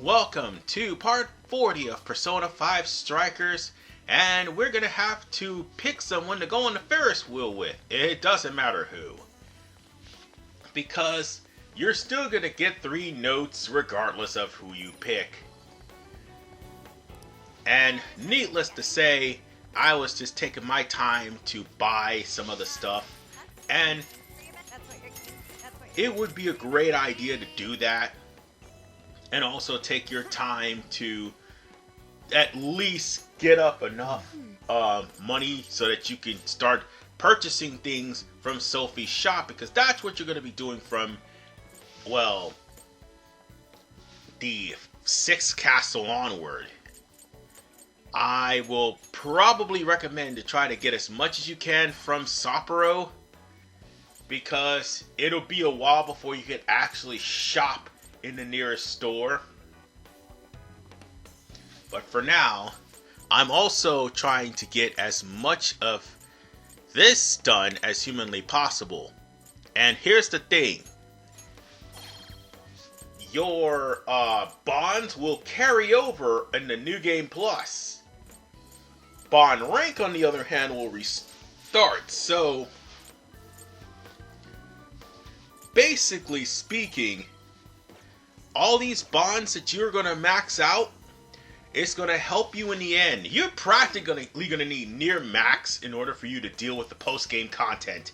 Welcome to part 40 of Persona 5 Strikers, and we're gonna have to pick someone to go on the Ferris wheel with. It doesn't matter who. Because you're still gonna get 3 notes regardless of who you pick. And needless to say, I was just taking my time to buy some of the stuff, and it would be a great idea to do that. And also take your time to at least get up enough money so that you can start purchasing things from Sophie's shop, because that's what you're going to be doing from, well, the 6th castle onward. I will probably recommend to try to get as much as you can from Sapporo, because it'll be a while before you can actually shop in the nearest store. But for now, I'm also trying to get as much of this done as humanly possible. And here's the thing. Your bonds will carry over in the New Game Plus. Bond rank, on the other hand, will restart. So, basically speaking, all these bonds that you're going to max out, it's going to help you in the end. You're practically going to need near max in order for you to deal with the post-game content.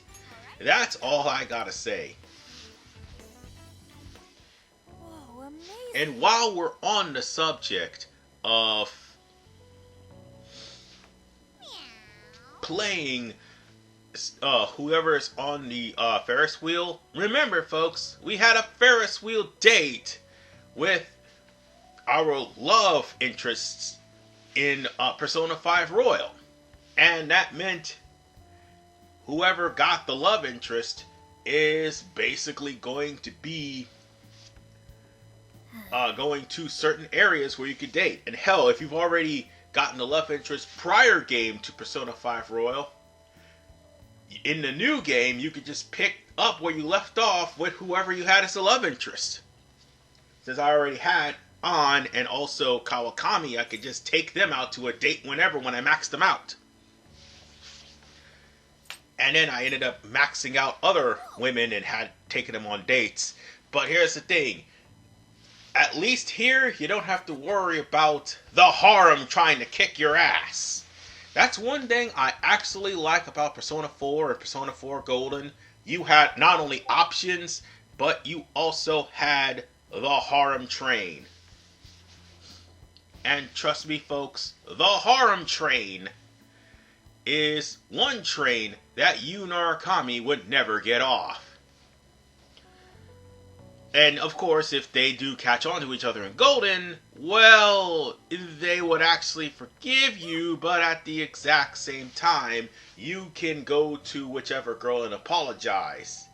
That's all I got to say. Whoa, amazing. And while we're on the subject of playing whoever is on the Ferris wheel, remember folks, we had a Ferris wheel date with our love interests in Persona 5 Royal. And that meant whoever got the love interest is basically going to be going to certain areas where you could date. And hell, if you've already gotten the love interest prior game to Persona 5 Royal, in the new game you could just pick up where you left off with whoever you had as a love interest. Since I already had An and also Kawakami, I could just take them out to a date whenever when I maxed them out. And then I ended up maxing out other women and had taken them on dates. But here's the thing. At least here, you don't have to worry about the harem trying to kick your ass. That's one thing I actually like about Persona 4 and Persona 4 Golden. You had not only options, but you also had the harem train. And trust me folks, the harem train is one train that you Narukami would never get off. And of course, if they do catch on to each other in Golden, well, they would actually forgive you, but at the exact same time, you can go to whichever girl and apologize.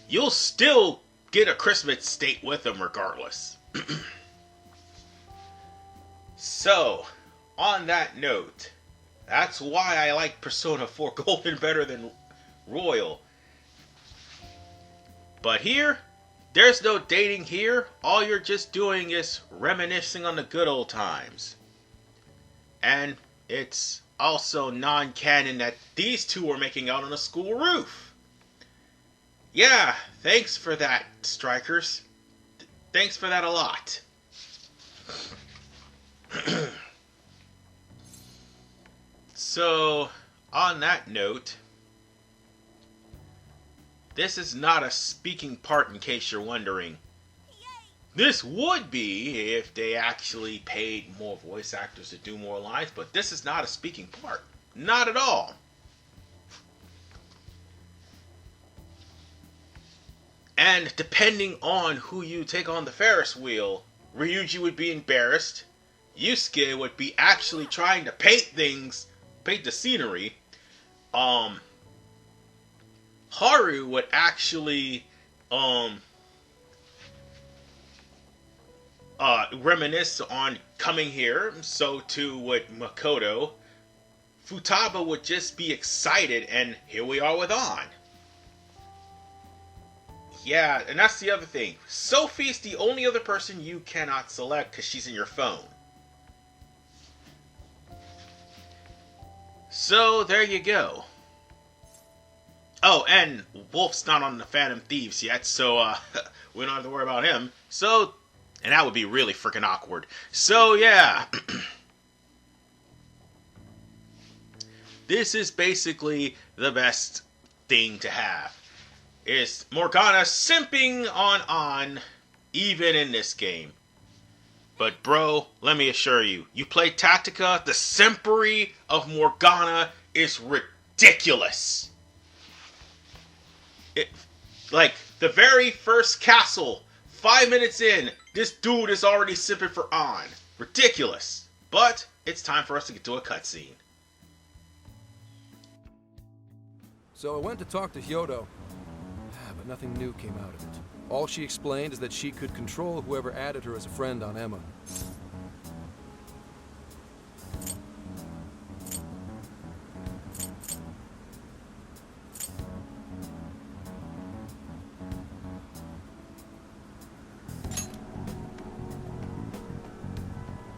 You'll still get a Christmas date with them regardless. So, on that note, that's why I like Persona 4 Golden better than Royal. But here, there's no dating here. All you're just doing is reminiscing on the good old times. And it's also non-canon that these two are making out on a school roof. Yeah, thanks for that, Strikers. Thanks for that a lot. So, on that note, this is not a speaking part in case you're wondering. This would be if they actually paid more voice actors to do more lines, but this is not a speaking part. Not at all. And depending on who you take on the Ferris wheel, Ryuji would be embarrassed. Yusuke would be actually trying to paint the scenery. Haru would actually reminisce on coming here. So too would Makoto. Futaba would just be excited, and here we are with An. Yeah, and that's the other thing. Sophie's the only other person you cannot select because she's in your phone. So, there you go. Oh, and Wolf's not on the Phantom Thieves yet, so we don't have to worry about him. So, and that would be really freaking awkward. So, yeah. This is basically the best thing to have. Is Morgana simping on even in this game. But bro, let me assure you, you play Tactica, the simpery of Morgana is ridiculous. Like, the very first castle, 5 minutes in, this dude is already simping for An. Ridiculous. But, it's time for us to get to a cutscene. So I went to talk to Hyodo, but nothing new came out of it. All she explained is that she could control whoever added her as a friend on Emma.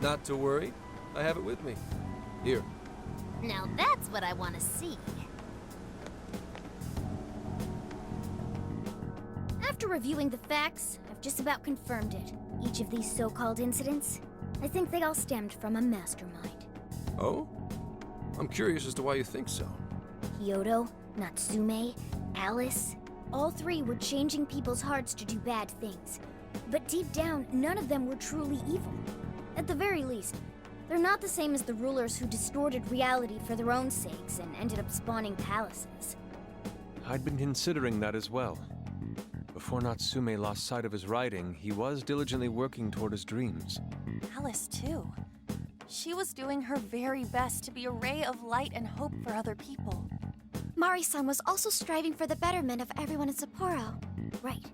Not to worry, I have it with me. Here. Now that's what I want to see. After reviewing the facts, I've just about confirmed it. Each of these so-called incidents, I think they all stemmed from a mastermind. Oh? I'm curious as to why you think so. Hyodo, Natsume, Alice, all three were changing people's hearts to do bad things. But deep down, none of them were truly evil. At the very least, they're not the same as the rulers who distorted reality for their own sakes and ended up spawning palaces. I'd been considering that as well. Before Natsume lost sight of his writing, he was diligently working toward his dreams. Alice, too. She was doing her very best to be a ray of light and hope for other people. Mari-san was also striving for the betterment of everyone in Sapporo. Right.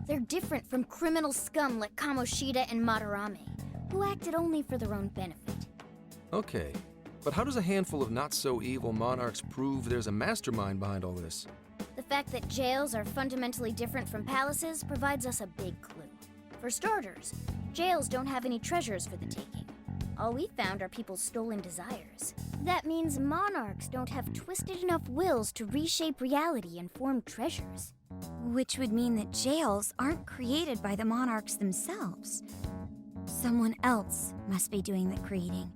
They're different from criminal scum like Kamoshida and Madarame, who acted only for their own benefit. Okay, but how does a handful of not-so-evil monarchs prove there's a mastermind behind all this? The fact that jails are fundamentally different from palaces provides us a big clue. For starters, jails don't have any treasures for the taking. All we found are people's stolen desires. That means monarchs don't have twisted enough wills to reshape reality and form treasures. Which would mean that jails aren't created by the monarchs themselves. Someone else must be doing the creating.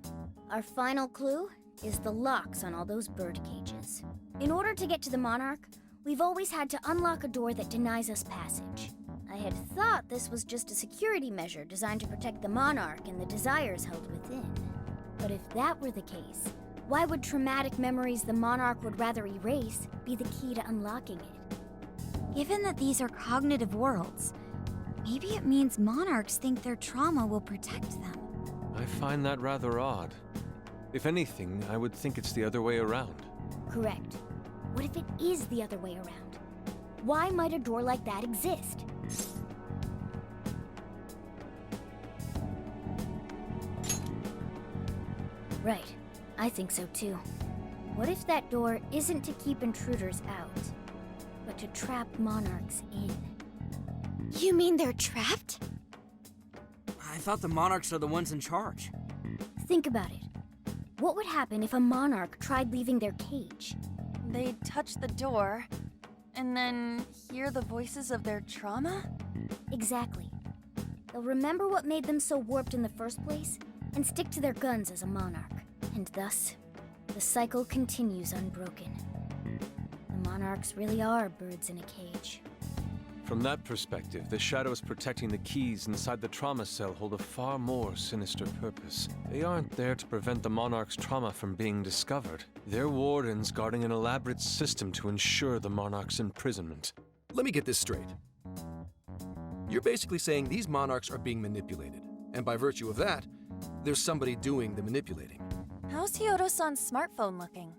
Our final clue is the locks on all those bird cages. In order to get to the monarch, we've always had to unlock a door that denies us passage. I had thought this was just a security measure designed to protect the monarch and the desires held within. But if that were the case, why would traumatic memories the monarch would rather erase be the key to unlocking it? Given that these are cognitive worlds, maybe it means monarchs think their trauma will protect them. I find that rather odd. If anything, I would think it's the other way around. Correct. What if it is the other way around? Why might a door like that exist? Right. I think so too. What if that door isn't to keep intruders out, but to trap monarchs in? You mean they're trapped? I thought the monarchs are the ones in charge. Think about it. What would happen if a monarch tried leaving their cage? They'd touch the door, and then hear the voices of their trauma? Exactly. They'll remember what made them so warped in the first place, and stick to their guns as a monarch. And thus, the cycle continues unbroken. The monarchs really are birds in a cage. From that perspective, the shadows protecting the keys inside the trauma cell hold a far more sinister purpose. They aren't there to prevent the monarch's trauma from being discovered. They're wardens guarding an elaborate system to ensure the monarch's imprisonment. Let me get this straight. You're basically saying these monarchs are being manipulated, and by virtue of that, there's somebody doing the manipulating. How's Hyodo-san's smartphone looking?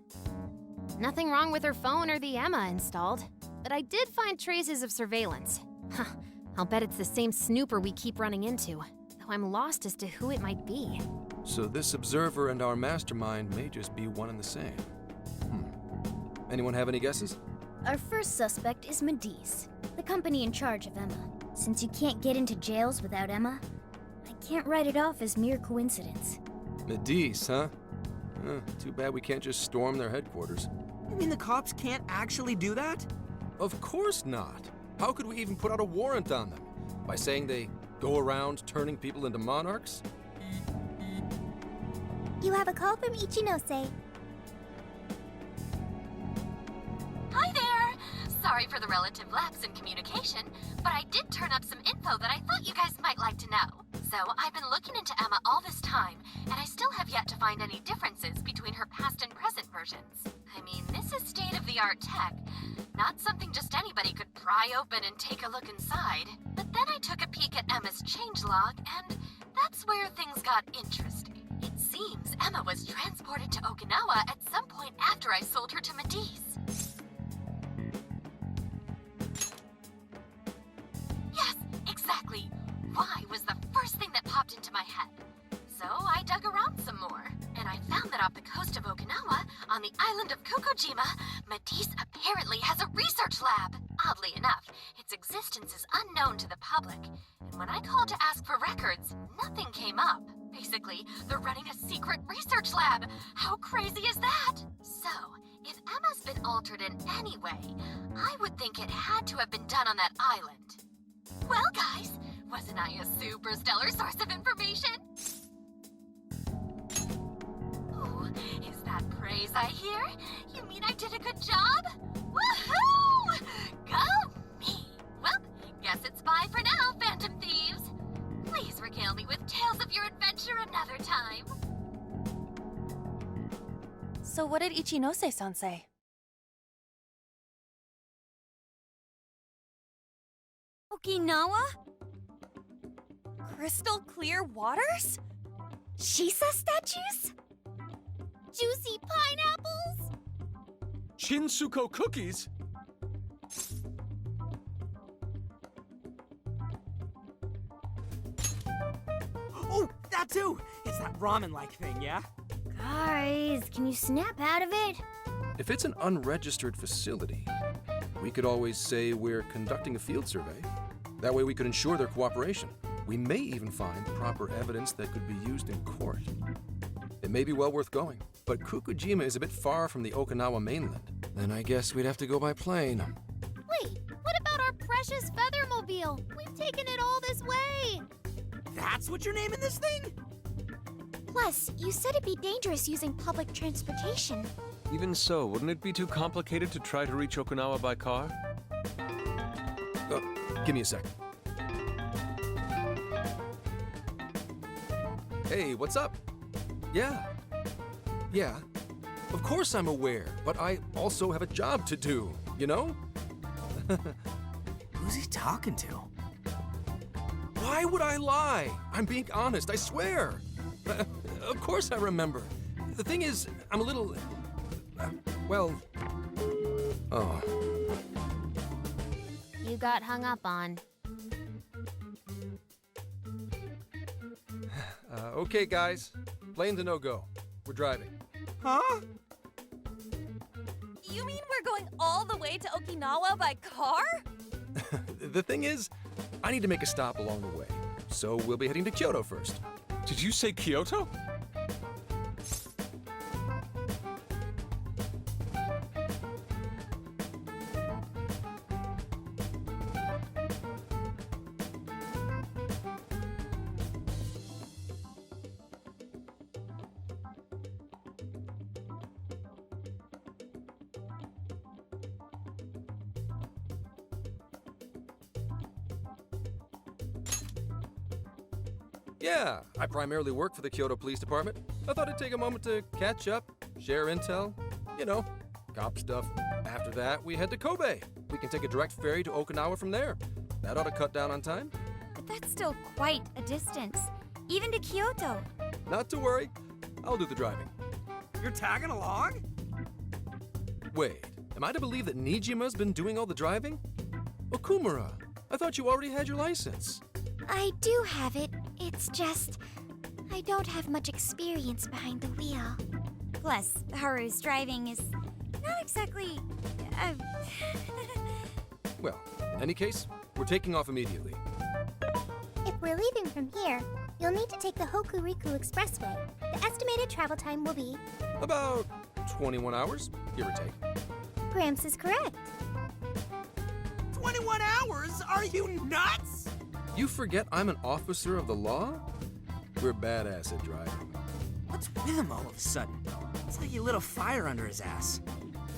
Nothing wrong with her phone or the Emma installed, but I did find traces of surveillance. Huh, I'll bet it's the same snooper we keep running into, though I'm lost as to who it might be. So this observer and our mastermind may just be one and the same. Anyone have any guesses? Our first suspect is Medice. The company in charge of Emma. Since you can't get into jails without Emma, I can't write it off as mere coincidence. Medice, huh? Too bad we can't just storm their headquarters. You mean the cops can't actually do that? Of course not. How could we even put out a warrant on them? By saying they go around turning people into monarchs? You have a call from Ichinose. Hi there! Sorry for the relative lapse in communication, but I did turn up some info that I thought you guys might like to know. So I've been looking into Emma all this time, and I still have yet to find any differences between her past and present versions. I mean, this is state-of-the-art tech, not something just anybody could pry open and take a look inside. But then I took a peek at Emma's changelog, and that's where things got interesting. It seems Emma was transported to Okinawa at some point after I sold her to Medice. Yes, exactly. Why was the first thing that popped into my head. So I dug around some more, and I found that off the coast of Okinawa, on the island of Kokojima, Medice apparently has a research lab. Oddly enough, its existence is unknown to the public, and when I called to ask for records, nothing came up. Basically, they're running a secret research lab. How crazy is that? So, if Emma's been altered in any way, I would think it had to have been done on that island. Well, guys, wasn't I a super stellar source of information? Ooh, is that praise I hear? You mean I did a good job? Woohoo! Go me! Well, guess it's bye for now, Phantom Thieves. Please regale me with tales of your adventure another time. So what did Ichinose-san say? Okinawa? Crystal clear waters? Shisa statues? Juicy pineapples? Shinsuko cookies? Oh, that too! It's that ramen-like thing, yeah? Guys, can you snap out of it? If it's an unregistered facility, we could always say we're conducting a field survey. That way we could ensure their cooperation. We may even find proper evidence that could be used in court. It may be well worth going, but Kokojima is a bit far from the Okinawa mainland. Then I guess we'd have to go by plane. Wait, what about our precious Feathermobile? We've taken it all this way. That's what you're naming this thing? Plus, you said it'd be dangerous using public transportation. Even so, wouldn't it be too complicated to try to reach Okinawa by car? Give me a second. Hey, what's up? Yeah. Of course I'm aware, but I also have a job to do, you know? Who's he talking to? Why would I lie? I'm being honest, I swear. Of course I remember. The thing is, I'm a little... Oh. You got hung up on. Okay, guys. Plane's a no-go. We're driving. Huh? You mean we're going all the way to Okinawa by car? The thing is, I need to make a stop along the way. So we'll be heading to Kyoto first. Did you say Kyoto? Yeah, I primarily work for the Kyoto Police Department. I thought I'd take a moment to catch up, share intel, you know, cop stuff. After that, we head to Kobe. We can take a direct ferry to Okinawa from there. That ought to cut down on time. But that's still quite a distance, even to Kyoto. Not to worry, I'll do the driving. You're tagging along? Wait, am I to believe that Nijima's been doing all the driving? Okumura, I thought you already had your license. I do have it. It's just, I don't have much experience behind the wheel. Plus, Haru's driving is not exactly... Well, Any case, we're taking off immediately. If we're leaving from here, you'll need to take the Hokuriku Expressway. The estimated travel time will be... About 21 hours, give or take. Gramps is correct. 21 hours? Are you nuts? You forget I'm an officer of the law? We're badass at driving. What's with him all of a sudden? It's like he lit a fire under his ass.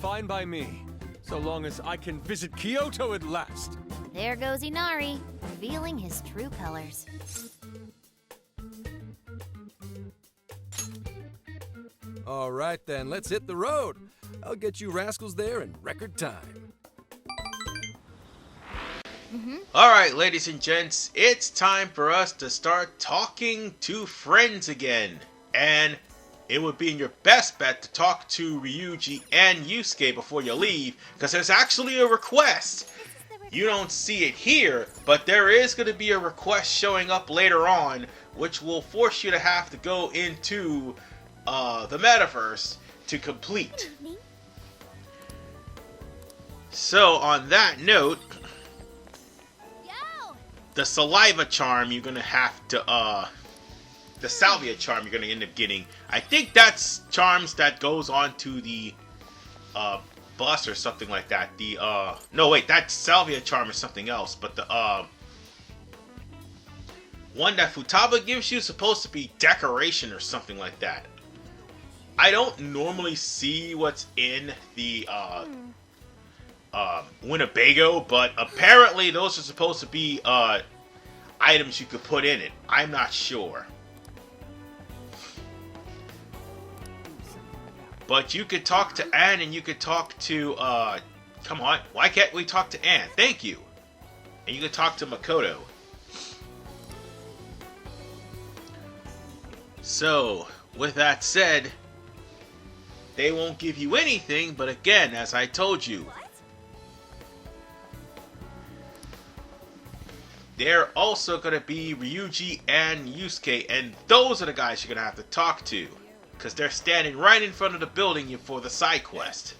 Fine by me, so long as I can visit Kyoto at last. There goes Inari, revealing his true colors. All right then, let's hit the road. I'll get you rascals there in record time. Alright, ladies and gents, it's time for us to start talking to friends again. And it would be your best bet to talk to Ryuji and Yusuke before you leave, because there's actually a request. You don't see it here, but there is going to be a request showing up later on, which will force you to have to go into the metaverse to complete. So, on that note, the saliva charm you're going to have to, the salvia charm you're going to end up getting. I think that's charms that goes on to the bus or something like that. No wait, that salvia charm is something else, but the one that Futaba gives you is supposed to be decoration or something like that. I don't normally see what's in the Winnebago, but apparently those are supposed to be items you could put in it. I'm not sure. But you could talk to Anne and you could talk to, come on, why can't we talk to Anne? Thank you. And you could talk to Makoto. So, with that said, they won't give you anything, but again, as I told you, they're also going to be Ryuji and Yusuke, and those are the guys you're going to have to talk to. Because they're standing right in front of the building for the side quest.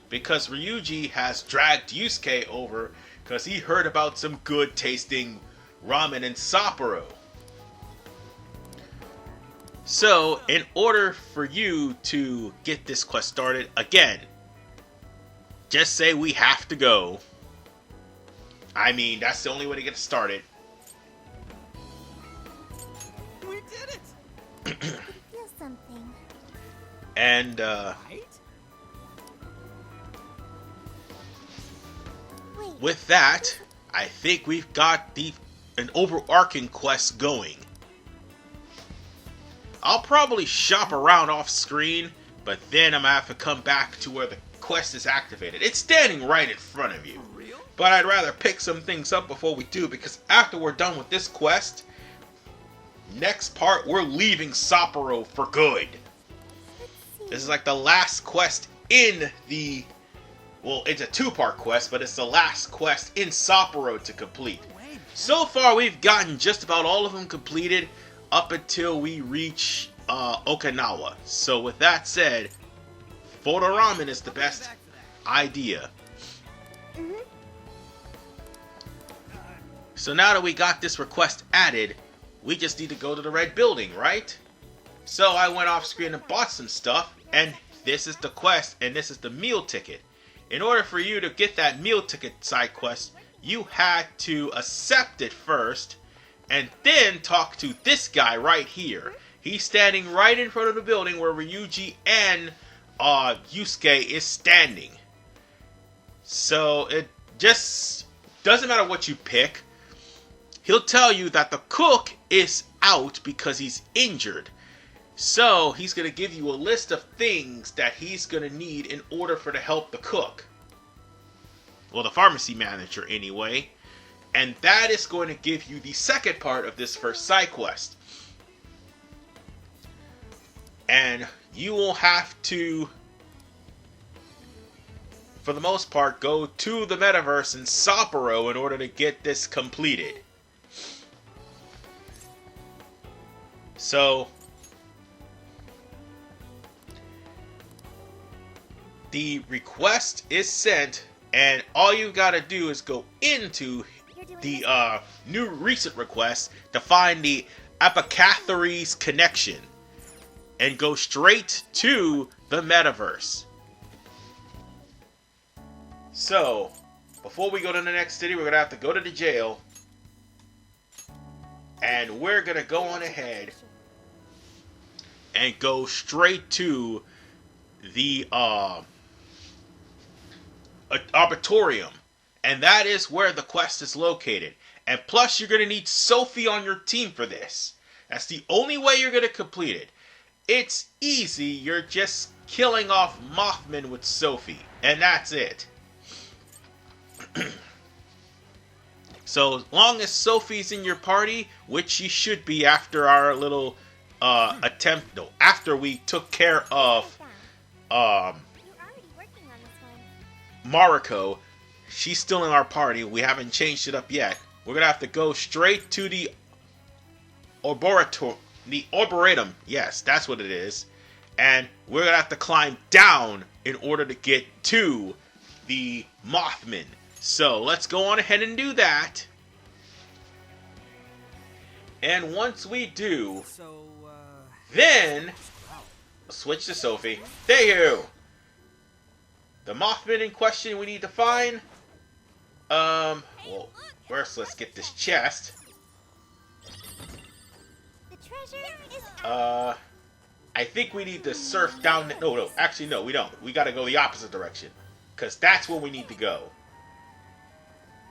Because Ryuji has dragged Yusuke over because he heard about some good tasting ramen in Sapporo. So, in order for you to get this quest started, again, just say we have to go. I mean, that's the only way to get it started. We did it! I feel something. And, Wait. with that, I think we've got an overarching quest going. I'll probably shop around off screen, but then I'm gonna have to come back to where the quest is activated. It's standing right in front of you. But I'd rather pick some things up before we do, because after we're done with this quest, next part, we're leaving Sapporo for good. This is like the last quest in the... Well, it's a two-part quest, but it's the last quest in Sapporo to complete. So far, we've gotten just about all of them completed up until we reach Okinawa. So with that said, photo ramen is the best idea. So now that we got this request added, we just need to go to the red building, right? So I went off screen and bought some stuff, and this is the quest, and this is the meal ticket. In order for you to get that meal ticket side quest, you had to accept it first, and then talk to this guy right here. He's standing right in front of the building where Ryuji and Yusuke is standing. So it just doesn't matter what you pick. He'll tell you that the cook is out because he's injured. So he's going to give you a list of things that he's going to need in order to help the cook. Well, the pharmacy manager anyway. And that is going to give you the second part of this first side quest. And you will have to, for the most part, go to the metaverse in Sapporo in order to get this completed. So, the request is sent, And all you gotta do is go into the new recent request to find the Apocatheries connection and go straight to the metaverse. So, before we go to the next city, we're gonna have to go to the jail, and we're gonna go on ahead and go straight to the Arbitorium, and that is where the quest is located. And plus, you're gonna need Sophie on your team for this. That's the only way you're gonna complete it. It's easy. You're just killing off Mothman with Sophie, and that's it. So as long as Sophie's in your party, which she should be after our little attempt, no, after we took care of Mariko, she's still in our party. We haven't changed it up yet. We're gonna have to go straight to the Arboretum. Yes, that's what it is. And we're gonna have to climb down in order to get to the Mothman. So let's go on ahead and do that. And once we do, then switch to Sophie. There you. The Mothman in question we need to find. Well, first let's get this chest. I think we need to surf down. No, actually no, we don't. We gotta go the opposite direction, because that's where we need to go.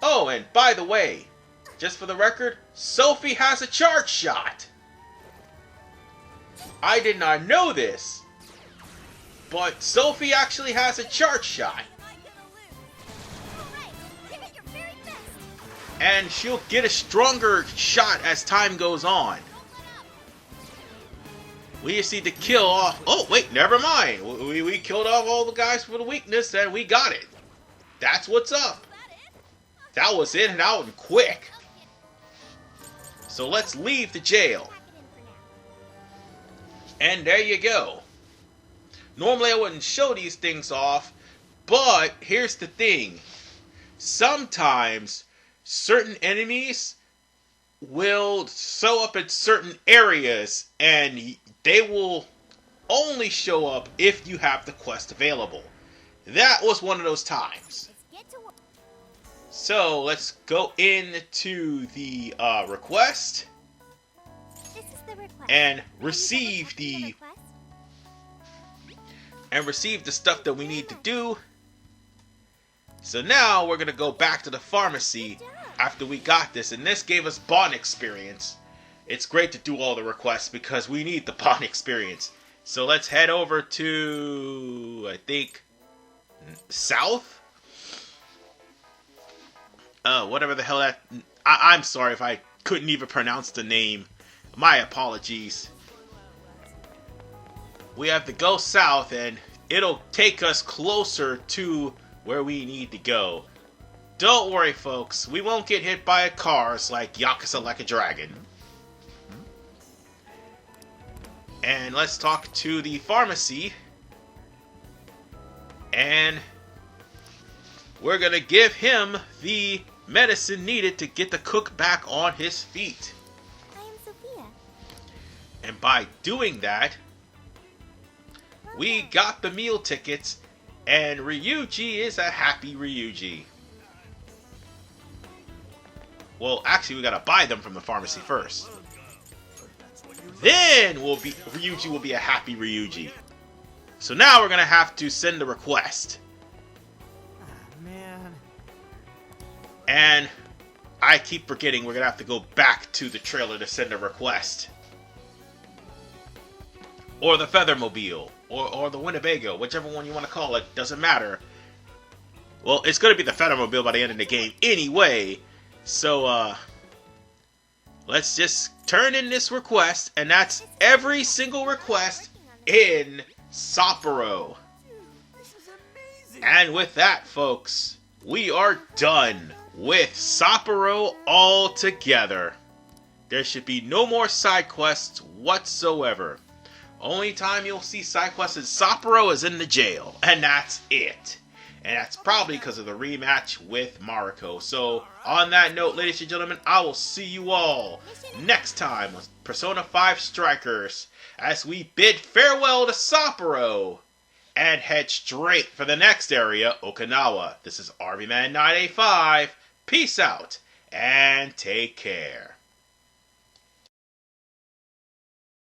Oh, and by the way, just for the record, Sophie has a charge shot. I did not know this, but Sophie actually has a charge shot. And she'll get a stronger shot as time goes on. We just need to kill off... Oh, wait, never mind. We killed off all the guys for the weakness, and we got it. That's what's up. That was in and out and quick. So let's leave the jail. And there you go. Normally I wouldn't show these things off, but here's the thing. Sometimes certain enemies will show up at certain areas, and they will only show up if you have the quest available. That was one of those times. So let's go into the request and receive the stuff that we need to do. So now we're gonna go back to the pharmacy after we got this, and this gave us bond experience. It's great to do all the requests because we need the bond experience. So let's head over to, I think, south. Whatever the hell that... I'm sorry if I couldn't even pronounce the name. My apologies. We have to go south, and it'll take us closer to where we need to go. Don't worry, folks. We won't get hit by cars like Yakuza Like a Dragon. And let's talk to the pharmacy. And we're gonna give him the medicine needed to get the cook back on his feet. I am Sophia. And by doing that, we got the meal tickets, and Ryuji is a happy Ryuji. Well, actually, we gotta buy them from the pharmacy first. Then Ryuji will be a happy Ryuji. So now we're gonna have to send the request. Man. And I keep forgetting we're gonna have to go back to the trailer to send a request. Or the Feathermobile. Or the Winnebago. Whichever one you want to call it. Doesn't matter. Well, it's gonna be the Feathermobile by the end of the game anyway. So, let's just turn in this request. And that's every single request in Sapporo. And with that, folks, we are done with Sapporo altogether. There should be no more side quests whatsoever. Only time you'll see side quests in Sapporo is in the jail, and that's it. and that's probably because of the rematch with Mariko. So, on that note, ladies and gentlemen, I will see you all next time with Persona 5 Strikers as we bid farewell to Sapporo and head straight for the next area, Okinawa. This is RVMan985. Peace out and take care.